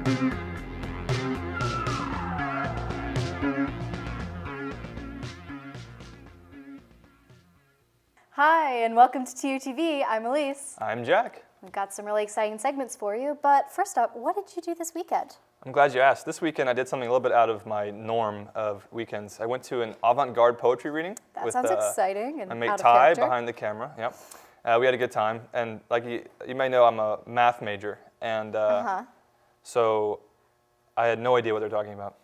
Hi, and welcome to TUTV. I'm Elise. I'm Jack. We've got some really exciting segments for you, but first up, what did you do this weekend? I'm glad you asked. This weekend I did something a little bit out of my norm of weekends. I went to an avant-garde poetry reading. That sounds exciting and my mate out of Ty character. behind the camera. Yep. We had a good time, and like you may know, I'm a math major, and so I had no idea what they're talking about.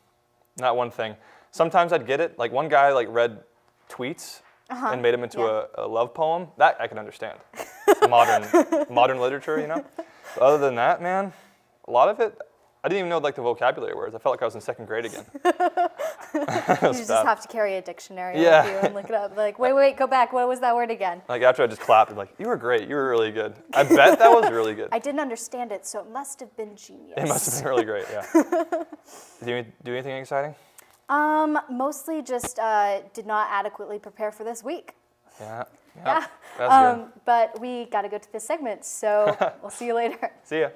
Not one thing. Sometimes I'd get it. Like one guy read tweets and made them into a love poem. That I can understand. It's modern literature, you know. But other than that, man, a lot of it, I didn't even know the vocabulary words. I felt like I was in second grade again. You just have to carry a dictionary with you and look it up. Like, wait, go back. What was that word again? Like after I just clapped, I'm like, you were great. You were really good. I bet that was really good. I didn't understand it, so it must have been genius. It must have been really great. Yeah. Did you do anything exciting? Mostly just did not adequately prepare for this week. Yeah. Yeah. That's good. But we got to go to this segment, so we'll see you later. See ya.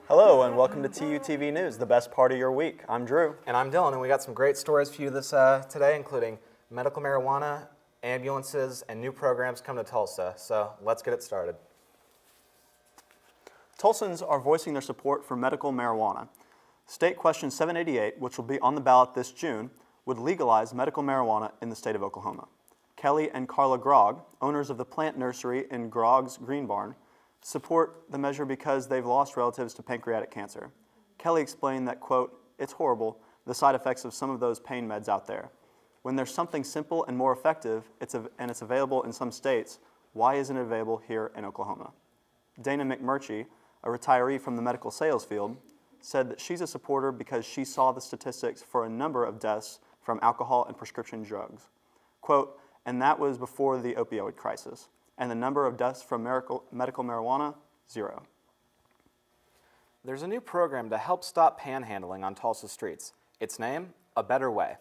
Hello and welcome to TUTV News, the best part of your week. I'm Drew. And I'm Dylan, and we got some great stories for you this today, including medical marijuana, ambulances, and new programs coming to Tulsa. So let's get it started. Tulsans are voicing their support for medical marijuana. State Question 788, which will be on the ballot this June, would legalize medical marijuana in the state of Oklahoma. Kelly and Carla Grogg, owners of the plant nursery in Grogg's Green Barn, support the measure because they've lost relatives to pancreatic cancer. Kelly explained that, quote, "It's horrible, the side effects of some of those pain meds out there. When there's something simple and more effective, and it's available in some states, why isn't it available here in Oklahoma?" Dana McMurchie, a retiree from the medical sales field, said that she's a supporter because she saw the statistics for a number of deaths from alcohol and prescription drugs. Quote, "And that was before the opioid crisis. And the number of deaths from medical marijuana, 0. There's a new program to help stop panhandling on Tulsa streets. Its name, A Better Way.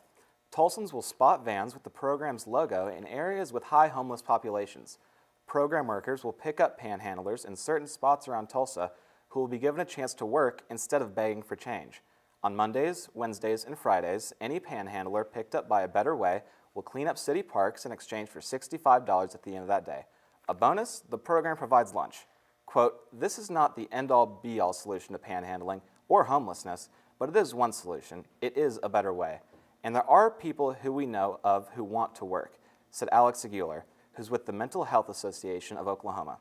Tulsans will spot vans with the program's logo in areas with high homeless populations. Program workers will pick up panhandlers in certain spots around Tulsa who will be given a chance to work instead of begging for change. On Mondays, Wednesdays, and Fridays, any panhandler picked up by A Better Way will clean up city parks in exchange for $65 at the end of that day. A bonus, the program provides lunch. Quote, "This is not the end-all, be-all solution to panhandling or homelessness, but it is one solution. It is a better way. And there are people who we know of who want to work," said Alex Aguilar, who's with the Mental Health Association of Oklahoma.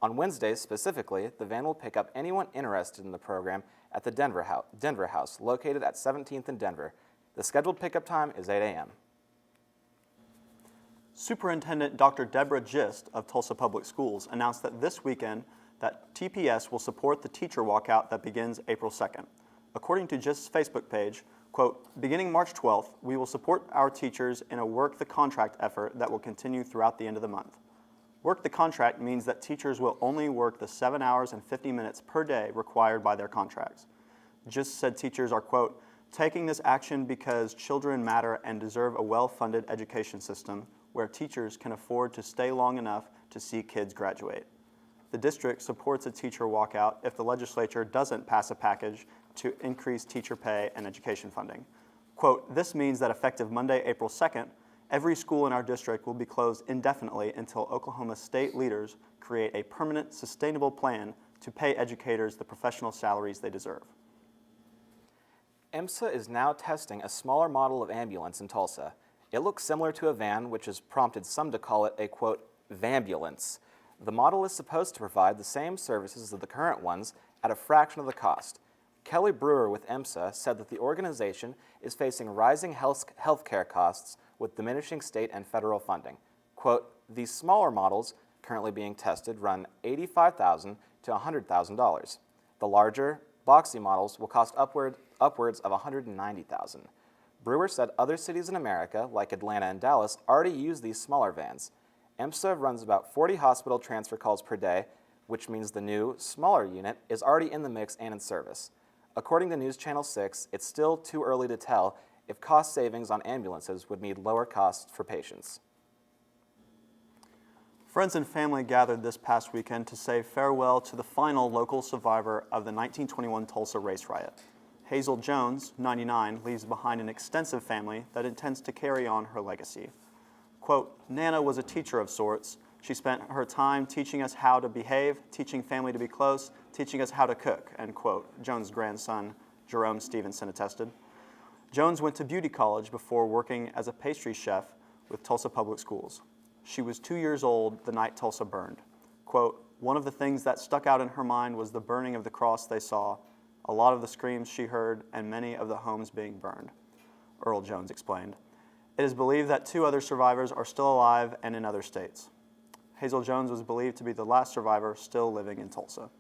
On Wednesdays specifically, the van will pick up anyone interested in the program at the Denver House, located at 17th and Denver. The scheduled pickup time is 8 a.m. Superintendent Dr. Deborah Gist of Tulsa Public Schools announced that this weekend that TPS will support the teacher walkout that begins April 2nd. According to Gist's Facebook page, quote, "Beginning March 12th, we will support our teachers in a work the contract effort that will continue throughout the end of the month. Work the contract means that teachers will only work the 7 hours and 50 minutes per day required by their contracts. Gist said teachers are, quote, "taking this action because children matter and deserve a well-funded education system where teachers can afford to stay long enough to see kids graduate." The district supports a teacher walkout if the legislature doesn't pass a package to increase teacher pay and education funding. Quote, "This means that effective Monday, April 2nd, every school in our district will be closed indefinitely until Oklahoma state leaders create a permanent, sustainable plan to pay educators the professional salaries they deserve." EMSA is now testing a smaller model of ambulance in Tulsa. It looks similar to a van, which has prompted some to call it a, quote, "vambulance." The model is supposed to provide the same services as the current ones at a fraction of the cost. Kelly Brewer with EMSA said that the organization is facing rising healthcare costs with diminishing state and federal funding. Quote, "These smaller models currently being tested run $85,000 to $100,000. The larger, boxy models will cost upwards of $190,000. Brewer said other cities in America, like Atlanta and Dallas, already use these smaller vans. EMSA runs about 40 hospital transfer calls per day, which means the new, smaller unit is already in the mix and in service. According to News Channel 6, it's still too early to tell if cost savings on ambulances would mean lower costs for patients. Friends and family gathered this past weekend to say farewell to the final local survivor of the 1921 Tulsa race riot. Hazel Jones, 99, leaves behind an extensive family that intends to carry on her legacy. Quote, Nana was a teacher of sorts. She spent her time teaching us how to behave, teaching family to be close, teaching us how to cook, end quote, Jones' grandson, Jerome Stevenson, attested. Jones went to beauty college before working as a pastry chef with Tulsa Public Schools. She was 2 years old the night Tulsa burned. Quote, one of the things that stuck out in her mind was the burning of the cross they saw, a lot of the screams she heard, and many of the homes being burned, Earl Jones explained. It is believed that 2 other survivors are still alive and in other states. Hazel Jones was believed to be the last survivor still living in Tulsa.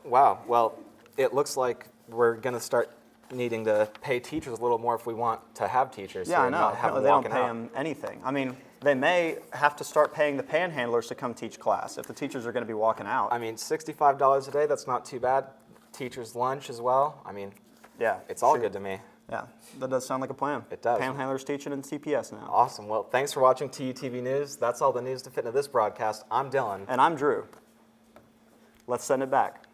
Wow, well, it looks like we're going to start needing to pay teachers a little more if we want to have teachers. Yeah, I know. Not have them They don't walking pay out. them anything. I mean, they may have to start paying the panhandlers to come teach class if the teachers are going to be walking out. I mean, $65 a day, that's not too bad. Teachers' lunch as well. I mean, yeah, it's all sure. good to me. Yeah, that does sound like a plan. It does. Panhandlers teaching in CPS now. Awesome. Well, thanks for watching TUTV News. That's all the news to fit into this broadcast. I'm Dylan. And I'm Drew. Let's send it back.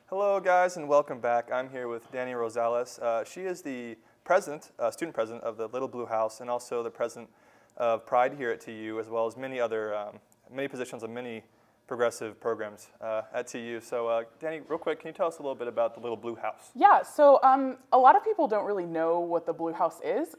Hello, guys, and welcome back. I'm here with Dani Rosales. She is the student president of the Little Blue House, and also the president of Pride here at TU, as well as many other, many positions on many progressive programs at TU. So, Dani, real quick, can you tell us a little bit about the Little Blue House? Yeah, so a lot of people don't really know what the Blue House is.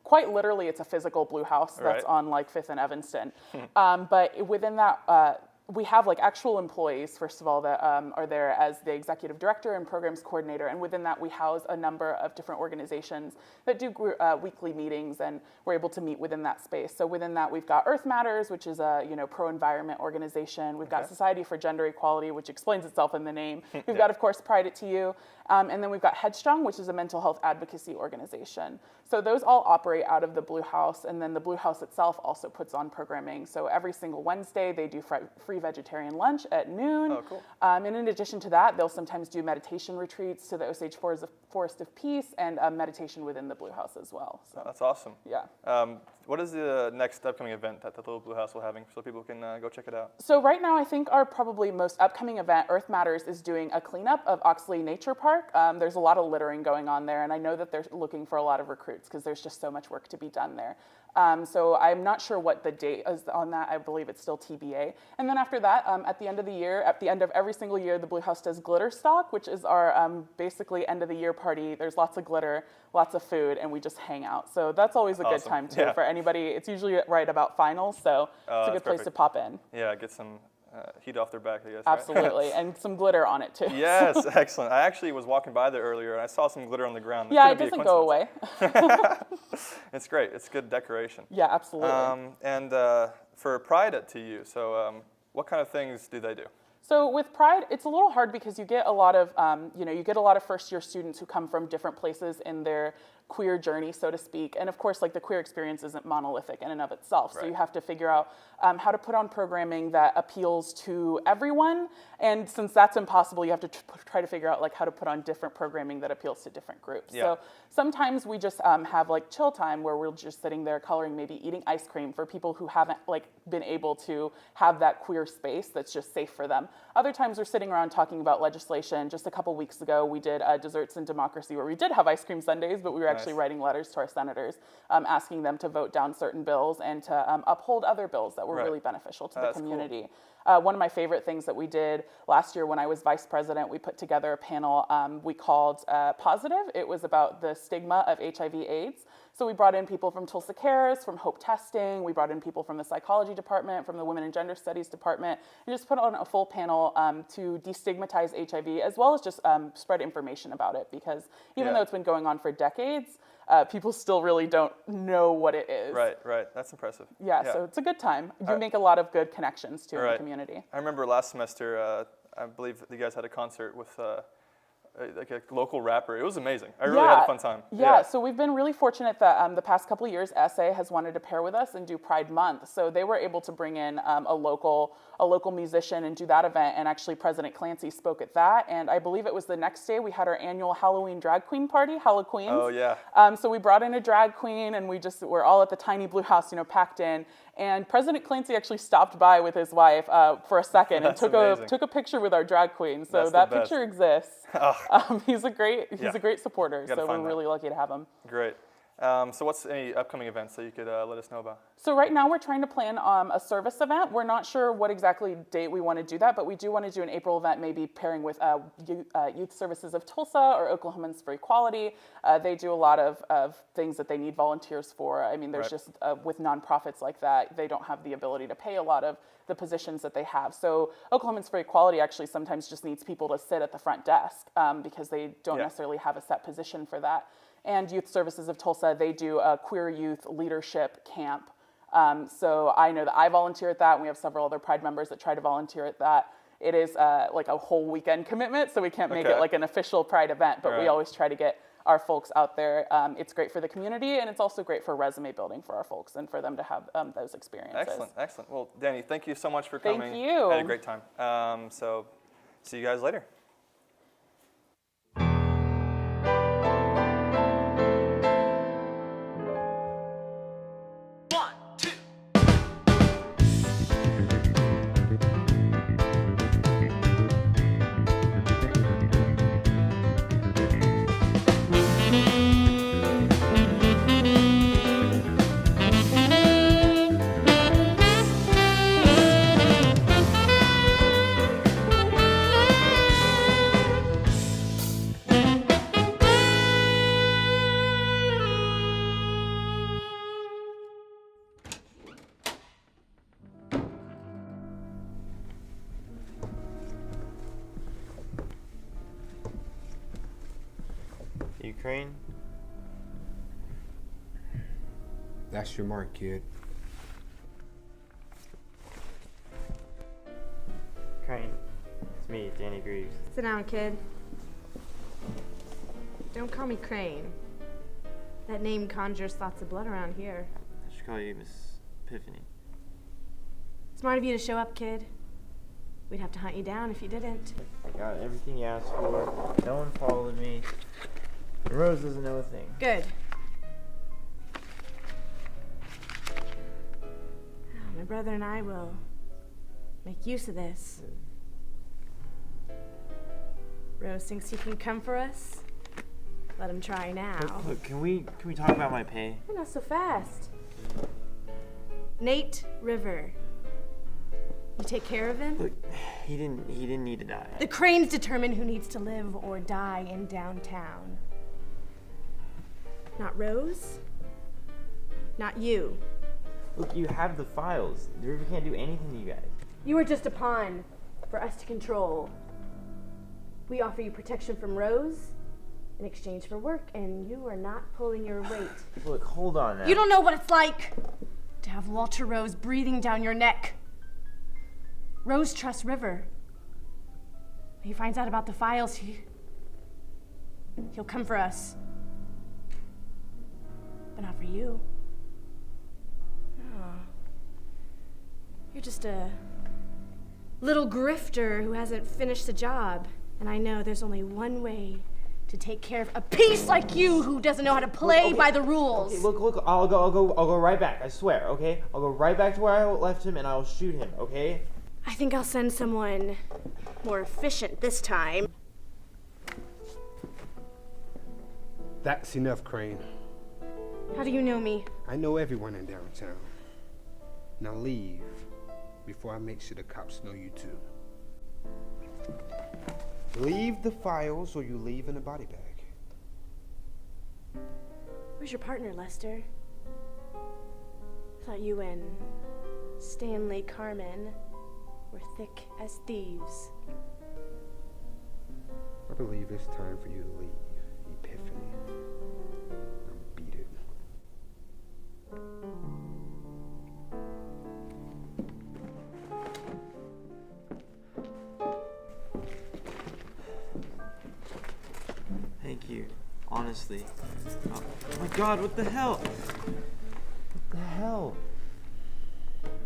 Quite literally, it's a physical Blue House that's on like 5th and Evanston. But within that, we have like actual employees, first of all, that are there as the executive director and programs coordinator, and within that we house a number of different organizations that do weekly meetings, and we're able to meet within that space. So within that we've got Earth Matters, which is a pro-environment organization. We've got Society for Gender Equality, which explains itself in the name. We've got, of course, Pride at TU, and then we've got Headstrong, which is a mental health advocacy organization. So those all operate out of the Blue House, and then the Blue House itself also puts on programming. So every single Wednesday they do free vegetarian lunch at noon. Oh, cool. And in addition to that, they'll sometimes do meditation retreats to the Osage Forest of Peace, and meditation within the Blue House as well. So, That's awesome. yeah. What is the next upcoming event that the Little Blue House will having, so people can go check it out? So right now, I think our probably most upcoming event, Earth Matters, is doing a cleanup of Oxley Nature Park. There's a lot of littering going on there, and I know that they're looking for a lot of recruits because there's just so much work to be done there. So I'm not sure what the date is on that. I believe it's still TBA. And then after that, at the end of the year, at the end of every single year, the Blue House does Glitter Stock, which is our basically end of the year party. There's lots of glitter, lots of food, and we just hang out. So that's always a good time too for anybody. It's usually right about finals, so it's a good place to pop in. Yeah, get some heat off their back, I guess. Absolutely, right? And some glitter on it too. Yes, excellent. I actually was walking by there earlier, and I saw some glitter on the ground. Yeah, it doesn't go away. It's great. It's good decoration. Yeah, absolutely. And for Pride at TU, so what kind of things do they do? So with Pride, it's a little hard because you get a lot of, you get a lot of first-year students who come from different places in their queer journey, so to speak. And of course, like the queer experience isn't monolithic in and of itself. So you have to figure out how to put on programming that appeals to everyone. And since that's impossible, you have to try to figure out like how to put on different programming that appeals to different groups. So sometimes we just have like chill time where we're just sitting there coloring, maybe eating ice cream for people who haven't like been able to have that queer space that's just safe for them. Other times we're sitting around talking about legislation. Just a couple weeks ago, we did Desserts and Democracy, where we did have ice cream sundaes, but we were actually writing letters to our senators, asking them to vote down certain bills and to uphold other bills that were really beneficial to the community. Cool. One of my favorite things that we did last year when I was vice president, we put together a panel we called Positive. It was about the stigma of HIV/AIDS. So we brought in people from Tulsa Cares, from Hope Testing. We brought in people from the psychology department, from the Women and Gender Studies department, and just put on a full panel to destigmatize HIV, as well as just spread information about it. Because even though it's been going on for decades, people still really don't know what it is. Right. That's impressive. Yeah, so it's a good time. You make a lot of good connections too in the community. I remember last semester, I believe you guys had a concert with like a local rapper. It was amazing. I really had a fun time. Yeah, so we've been really fortunate that the past couple of years, SA has wanted to pair with us and do Pride Month. So they were able to bring in a local musician and do that event. And actually, President Clancy spoke at that. And I believe it was the next day we had our annual Halloween drag queen party, Halloqueens. Oh yeah. So we brought in a drag queen, and we're all at the tiny blue house, packed in. And President Clancy actually stopped by with his wife for a second and took a picture with our drag queen. So that picture exists. He's a great supporter. So we're really lucky to have him. Great. So what's any upcoming events that you could let us know about? So right now we're trying to plan a service event. We're not sure what exactly date we want to do that, but we do want to do an April event, maybe pairing with Youth Services of Tulsa or Oklahomans for Equality. They do a lot of things that they need volunteers for. I mean, there's just, with nonprofits like that, they don't have the ability to pay a lot of the positions that they have. So Oklahomans for Equality actually sometimes just needs people to sit at the front desk because they don't necessarily have a set position for that. And Youth Services of Tulsa, they do a queer youth leadership camp. So I know that I volunteer at that, and we have several other Pride members that try to volunteer at that. It is like a whole weekend commitment, so we can't make it like an official Pride event, but we always try to get our folks out there. It's great for the community, and it's also great for resume building for our folks and for them to have those experiences. Excellent. Well, Danny, thank you so much for coming. Thank you. I had a great time. So see you guys later. Ukraine? That's your mark, kid. Crane. It's me, Danny Greaves. Sit down, kid. Don't call me Crane. That name conjures thoughts of blood around here. I should call you Miss Epiphany. Smart of you to show up, kid. We'd have to hunt you down if you didn't. I got everything you asked for. No one followed me. Rose doesn't know a thing. Good. My brother and I will make use of this. Rose thinks he can come for us. Let him try now. Look, can we talk about my pay? Not so fast. Nate River. You take care of him? Look, he didn't need to die. The Cranes determine who needs to live or die in downtown. Not Rose. Not you. Look, you have the files. The river can't do anything to you guys. You are just a pawn for us to control. We offer you protection from Rose in exchange for work, and you are not pulling your weight. Look, hold on now. You don't know what it's like to have Walter Rose breathing down your neck. Rose trusts River. When he finds out about the files, he'll come for us. But not for you. Oh. You're just a little grifter who hasn't finished the job. And I know there's only one way to take care of a piece like you who doesn't know how to play by the rules. Okay, look, I'll go right back, I swear, okay? I'll go right back to where I left him and I'll shoot him, okay? I think I'll send someone more efficient this time. That's enough, Crane. How do you know me? I know everyone in downtown. Now leave before I make sure the cops know you too. Leave the files or you leave in a body bag. Where's your partner, Lester? I thought you and Stanley Carmen were thick as thieves. I believe it's time for you to leave, Epiphany. I'm honestly. Oh my God, what the hell? What the hell?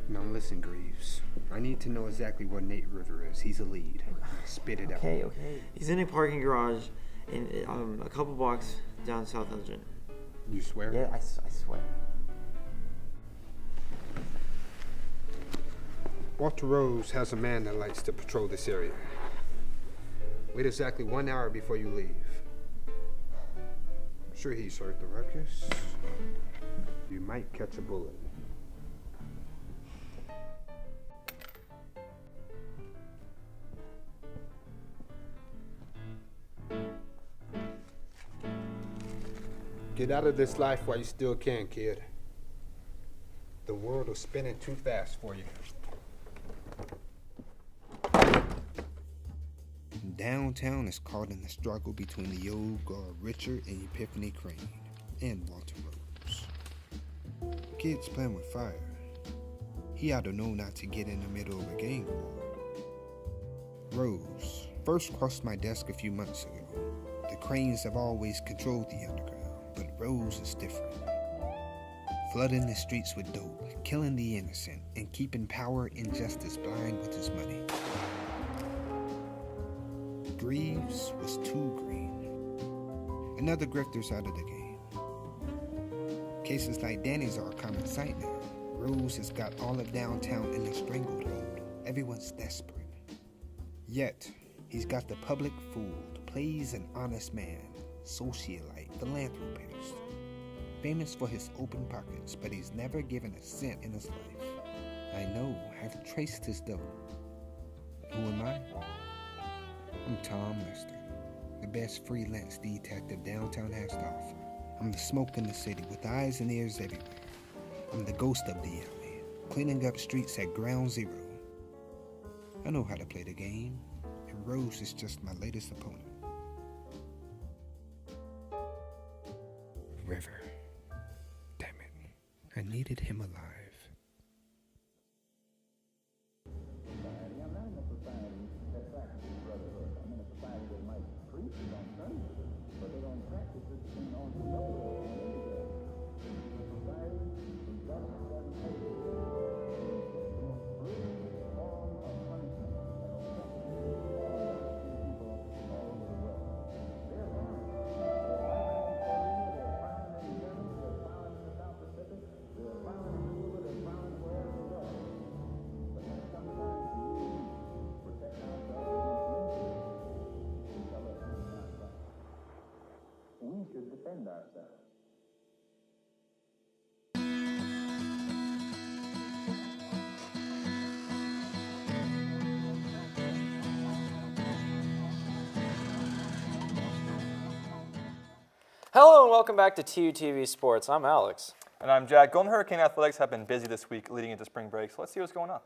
Now listen, Greaves. I need to know exactly where Nate River is. He's a lead. Spit it out. Okay. He's in a parking garage in a couple blocks down South Elgin. You swear? Yeah, I swear. Walter Rose has a man that likes to patrol this area. Wait exactly 1 hour before you leave. I'm sure he's heard the ruckus. You might catch a bullet. Get out of this life while you still can, kid. The world is spinning too fast for you. Downtown is caught in the struggle between the old guard Richard and Epiphany Crane and Walter Rose. Kid's playing with fire. He ought to know not to get in the middle of a gang war. Rose first crossed my desk a few months ago. The Cranes have always controlled the underground, but Rose is different. Flooding the streets with dope, killing the innocent, and keeping power and justice blind with his money. Greaves was too green. Another grifter's out of the game. Cases like Danny's are a common sight now. Rose has got all of downtown in a stranglehold. Everyone's desperate. Yet, he's got the public fooled, plays an honest man, socialite, philanthropist. Famous for his open pockets, but he's never given a cent in his life. I know, I've traced his dough. Who am I? I'm Tom Lester, the best freelance detective downtown has to offer. I'm the smoke in the city with eyes and ears everywhere. I'm the ghost of the alley, cleaning up streets at ground zero. I know how to play the game, and Rose is just my latest opponent. River. Damn it. I needed him alive. Hello and welcome back to TUTV Sports. I'm Alex. And I'm Jack. Golden Hurricane Athletics have been busy this week leading into spring break, so let's see what's going on.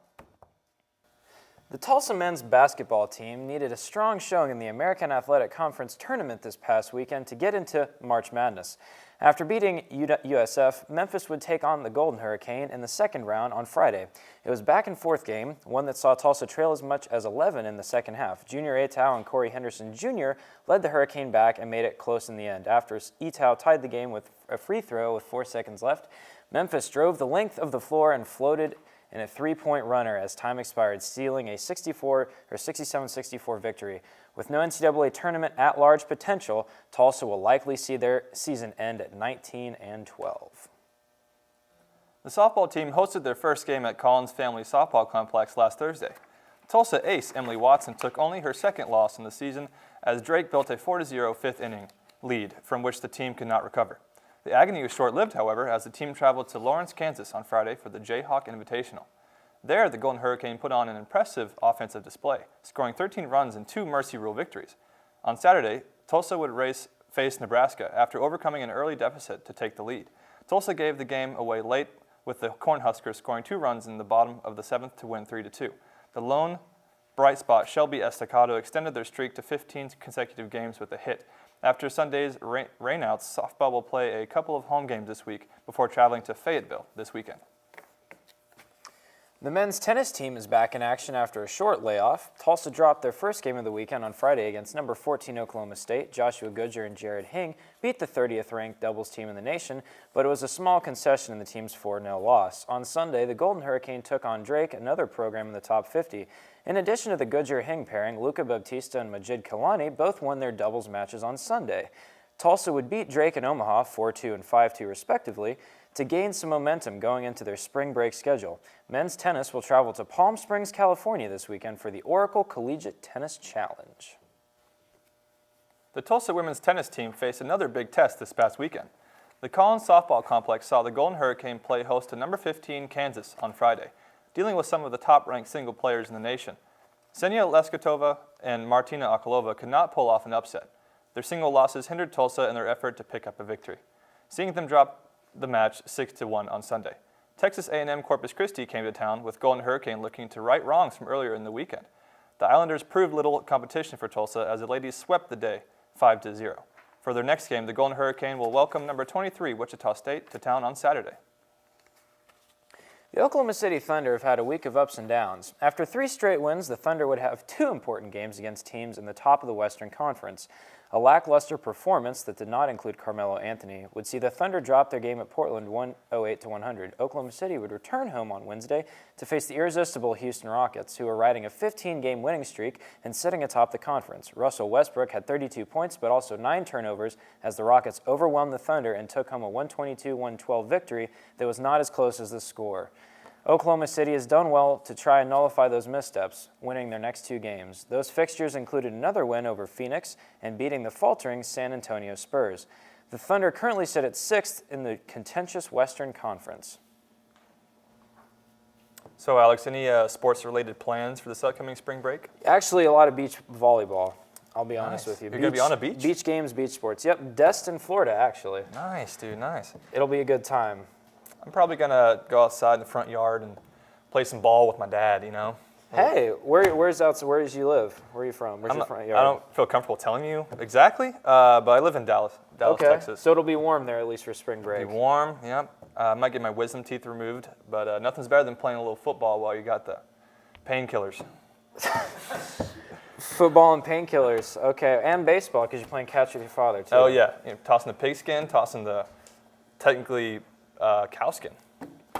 The Tulsa men's basketball team needed a strong showing in the American Athletic Conference tournament this past weekend to get into March Madness. After beating USF, Memphis would take on the Golden Hurricane in the second round on Friday. It was a back-and-forth game, one that saw Tulsa trail as much as 11 in the second half. Junior Etow and Corey Henderson Jr. led the Hurricane back and made it close in the end. After Etow tied the game with a free throw with 4 seconds left, Memphis drove the length of the floor and floated in a three-point runner as time expired, sealing a 67-64 victory. With no NCAA tournament at-large potential, Tulsa will likely see their season end at 19-12. The softball team hosted their first game at Collins Family Softball Complex last Thursday. Tulsa ace Emily Watson took only her second loss in the season as Drake built a 4-0 fifth inning lead from which the team could not recover. The agony was short-lived, however, as the team traveled to Lawrence, Kansas on Friday for the Jayhawk Invitational. There, the Golden Hurricane put on an impressive offensive display, scoring 13 runs and 2 Mercy Rule victories. On Saturday, Tulsa would face Nebraska after overcoming an early deficit to take the lead. Tulsa gave the game away late, with the Cornhuskers scoring 2 runs in the bottom of the 7th to win 3-2. The lone bright spot, Shelby Estacado, extended their streak to 15 consecutive games with a hit. After Sunday's rainouts, softball will play a couple of home games this week before traveling to Fayetteville this weekend. The men's tennis team is back in action after a short layoff. Tulsa dropped their first game of the weekend on Friday against number 14 Oklahoma State. Joshua Goodger and Jared Hing beat the 30th-ranked doubles team in the nation, but it was a small concession in the team's 4-0 loss. On Sunday, the Golden Hurricane took on Drake, another program in the top 50. In addition to the Goodger-Hing pairing, Luca Baptista and Majid Kalani both won their doubles matches on Sunday. Tulsa would beat Drake and Omaha 4-2 and 5-2 respectively, to gain some momentum going into their spring break schedule. Men's tennis will travel to Palm Springs, California this weekend for the Oracle Collegiate Tennis Challenge. The Tulsa women's tennis team faced another big test this past weekend. The Collins Softball Complex saw the Golden Hurricane play host to number 15 Kansas on Friday, dealing with some of the top-ranked single players in the nation. Ksenia Leskotova and Martina Akalova could not pull off an upset. Their single losses hindered Tulsa in their effort to pick up a victory, seeing them drop the match 6-1 on Sunday. Texas A&M Corpus Christi came to town with Golden Hurricane looking to right wrongs from earlier in the weekend. The Islanders proved little competition for Tulsa as the ladies swept the day 5-0. For their next game, the Golden Hurricane will welcome number 23 Wichita State to town on Saturday. The Oklahoma City Thunder have had a week of ups and downs. After 3 straight wins, the Thunder would have 2 important games against teams in the top of the Western Conference. A lackluster performance that did not include Carmelo Anthony would see the Thunder drop their game at Portland 108-100. Oklahoma City would return home on Wednesday to face the irresistible Houston Rockets, who are riding a 15-game winning streak and sitting atop the conference. Russell Westbrook had 32 points, but also 9 turnovers as the Rockets overwhelmed the Thunder and took home a 122-112 victory that was not as close as the score. Oklahoma City has done well to try and nullify those missteps, winning their next 2 games. Those fixtures included another win over Phoenix and beating the faltering San Antonio Spurs. The Thunder currently sit at 6th in the contentious Western Conference. So, Alex, any sports-related plans for this upcoming spring break? Actually, a lot of beach volleyball. I'll be honest with you. You're going to be on a beach? Beach games, beach sports. Yep, Destin, Florida, actually. Nice, dude, nice. It'll be a good time. I'm probably going to go outside in the front yard and play some ball with my dad, you know? Hey, where do you live? Where are you from? Where's your front yard? I don't feel comfortable telling you exactly, but I live in Dallas, Texas. So ittle be warm there, at least for spring break. It'll be warm, yep. I might get my wisdom teeth removed, but nothing's better than playing a little football while you got the painkillers. Football and painkillers, okay. And baseball, because you're playing catch with your father, too. Oh, yeah. Tossing the pigskin, tossing the technically cowskin.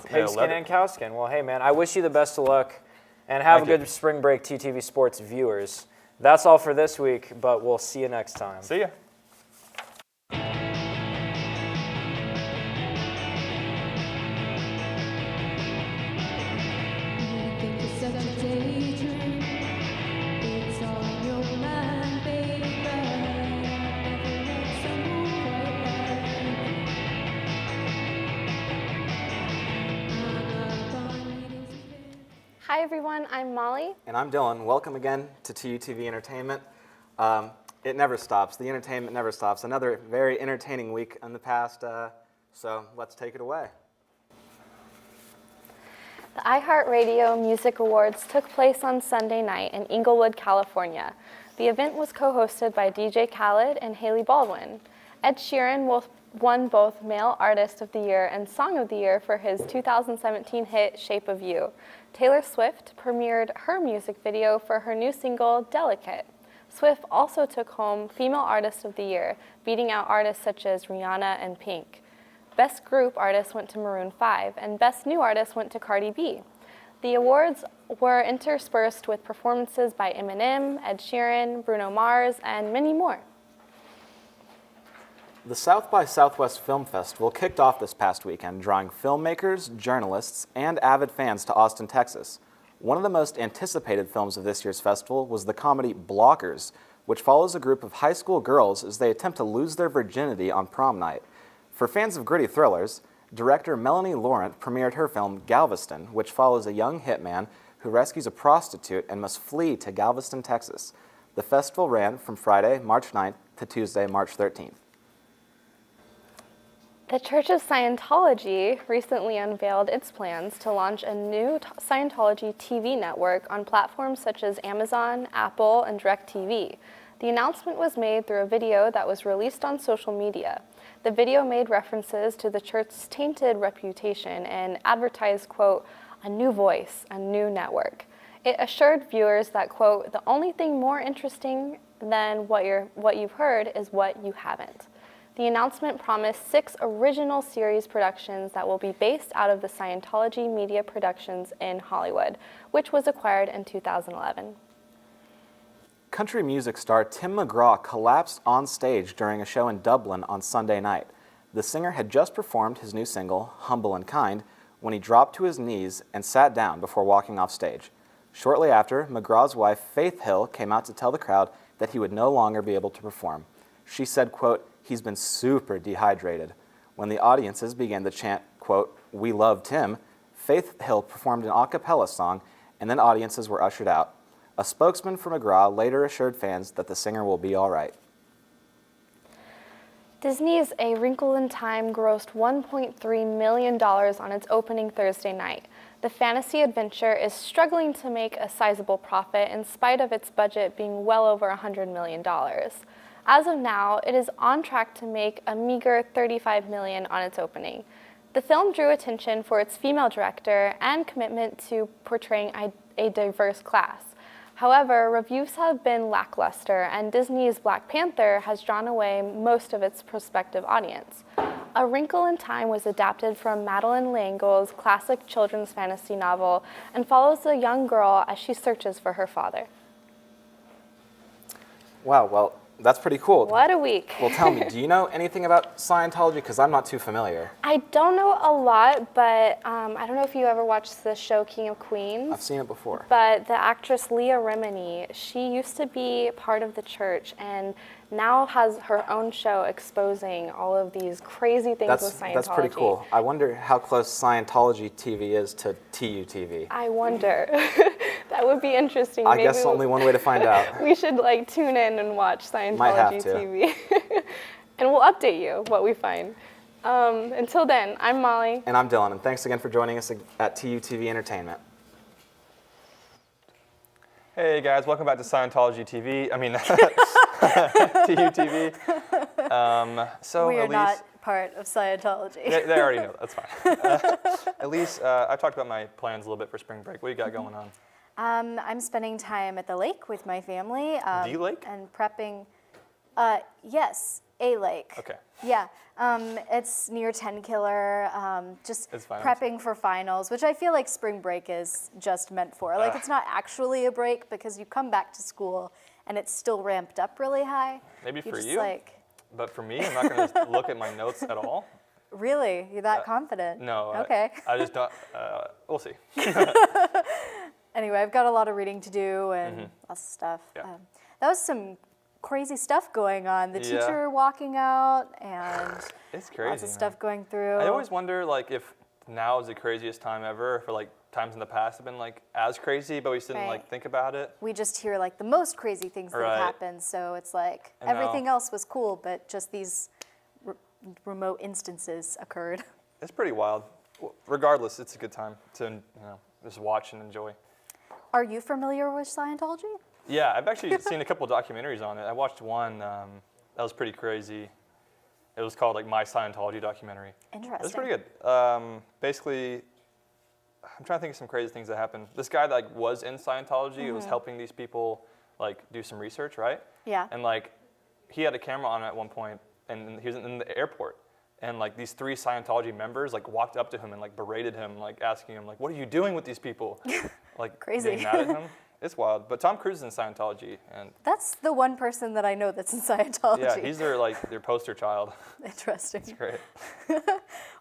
Pigskin and cowskin. Well, hey, man, I wish you the best of luck, and have a good spring break, TUTV Sports viewers. That's all for this week, but we'll see you next time. See ya. Hi everyone, I'm Molly. And I'm Dylan. Welcome again to TUTV Entertainment. It never stops. The entertainment never stops. Another very entertaining week in the past, so let's take it away. The iHeartRadio Music Awards took place on Sunday night in Inglewood, California. The event was co-hosted by DJ Khaled and Haley Baldwin. Ed Sheeran won both Male Artist of the Year and Song of the Year for his 2017 hit Shape of You. Taylor Swift premiered her music video for her new single, Delicate. Swift also took home Female Artist of the Year, beating out artists such as Rihanna and Pink. Best Group Artist went to Maroon 5, and Best New Artist went to Cardi B. The awards were interspersed with performances by Eminem, Ed Sheeran, Bruno Mars, and many more. The South by Southwest Film Festival kicked off this past weekend, drawing filmmakers, journalists, and avid fans to Austin, Texas. One of the most anticipated films of this year's festival was the comedy Blockers, which follows a group of high school girls as they attempt to lose their virginity on prom night. For fans of gritty thrillers, director Melanie Laurent premiered her film Galveston, which follows a young hitman who rescues a prostitute and must flee to Galveston, Texas. The festival ran from Friday, March 9th to Tuesday, March 13th. The Church of Scientology recently unveiled its plans to launch a new Scientology TV network on platforms such as Amazon, Apple, and DirecTV. The announcement was made through a video that was released on social media. The video made references to the church's tainted reputation and advertised, quote, a new voice, a new network. It assured viewers that, quote, the only thing more interesting than what you've heard is what you haven't. The announcement promised 6 original series productions that will be based out of the Scientology Media Productions in Hollywood, which was acquired in 2011. Country music star Tim McGraw collapsed on stage during a show in Dublin on Sunday night. The singer had just performed his new single, Humble and Kind, when he dropped to his knees and sat down before walking off stage. Shortly after, McGraw's wife, Faith Hill, came out to tell the crowd that he would no longer be able to perform. She said, quote, he's been super dehydrated. When the audiences began to chant, quote, we love Tim, Faith Hill performed an a cappella song, and then audiences were ushered out. A spokesman for McGraw later assured fans that the singer will be all right. Disney's A Wrinkle in Time grossed $1.3 million on its opening Thursday night. The fantasy adventure is struggling to make a sizable profit in spite of its budget being well over $100 million. As of now, it is on track to make a meager $35 million on its opening. The film drew attention for its female director and commitment to portraying a diverse class. However, reviews have been lackluster, and Disney's Black Panther has drawn away most of its prospective audience. A Wrinkle in Time was adapted from Madeleine L'Engle's classic children's fantasy novel and follows a young girl as she searches for her father. Wow, well, that's pretty cool. What a week. Well, tell me, do you know anything about Scientology? Because I'm not too familiar. I don't know a lot, but I don't know if you ever watched the show King of Queens. I've seen it before. But the actress Leah Remini, she used to be part of the church and now has her own show exposing all of these crazy things with Scientology. That's pretty cool. I wonder how close Scientology TV is to TUTV. I wonder. That would be interesting. I guess only one way to find out. We should tune in and watch Might have Scientology to. TV. And we'll update you what we find. Until then, I'm Molly. And I'm Dylan, and thanks again for joining us at TUTV Entertainment. Hey guys, welcome back to Scientology TV. TUTV. We are Elise, not part of Scientology. they already know. That's fine. Elise, I've talked about my plans a little bit for spring break. What do you got going on? I'm spending time at the lake with my family. The lake? And prepping. Yes, a lake. Okay. Yeah, it's near 10 Killer. Just It's fine. prepping for finals, which I feel like spring break is just meant for. It's not actually a break because you come back to school and it's still ramped up really high. Maybe for just you, but for me, I'm not going to look at my notes at all. Really? You're that confident? No. Okay. I just don't. We'll see. Anyway, I've got a lot of reading to do and lots of stuff. Yeah. That was some crazy stuff going on. The Yeah. teacher walking out and It's crazy. lots of man. stuff going through. I always wonder, if now is the craziest time ever, for times in the past have been as crazy, but we just didn't Right. think about it. We just hear the most crazy things that Right. have happened. So it's I everything know. else was cool, but just these remote instances occurred. It's pretty wild. Regardless, it's a good time to just watch and enjoy. Are you familiar with Scientology? Yeah, I've actually seen a couple of documentaries on it. I watched one that was pretty crazy. It was called My Scientology documentary. Interesting. It was pretty good. Basically, I'm trying to think of some crazy things that happened. This guy that was in Scientology was helping these people do some research, right? Yeah. And he had a camera on at one point, and he was in the airport. And these 3 Scientology members walked up to him and berated him, asking him what are you doing with these people? Crazy. Getting mad at him. It's wild. But Tom Cruise is in Scientology, and That's the one person that I know that's in Scientology. yeah, he's their poster child. Interesting. It's great.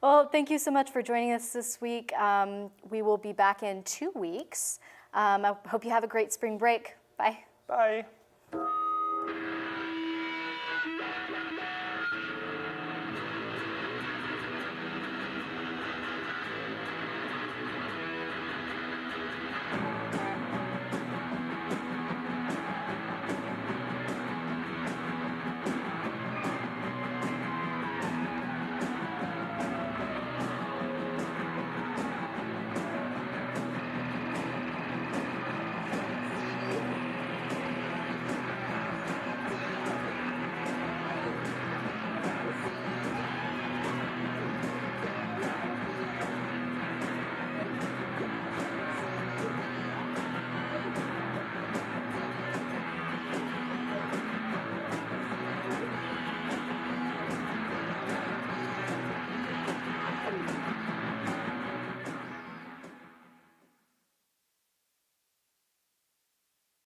Well, thank you so much for joining us this week. We will be back in 2 weeks. I hope you have a great spring break. Bye. Bye.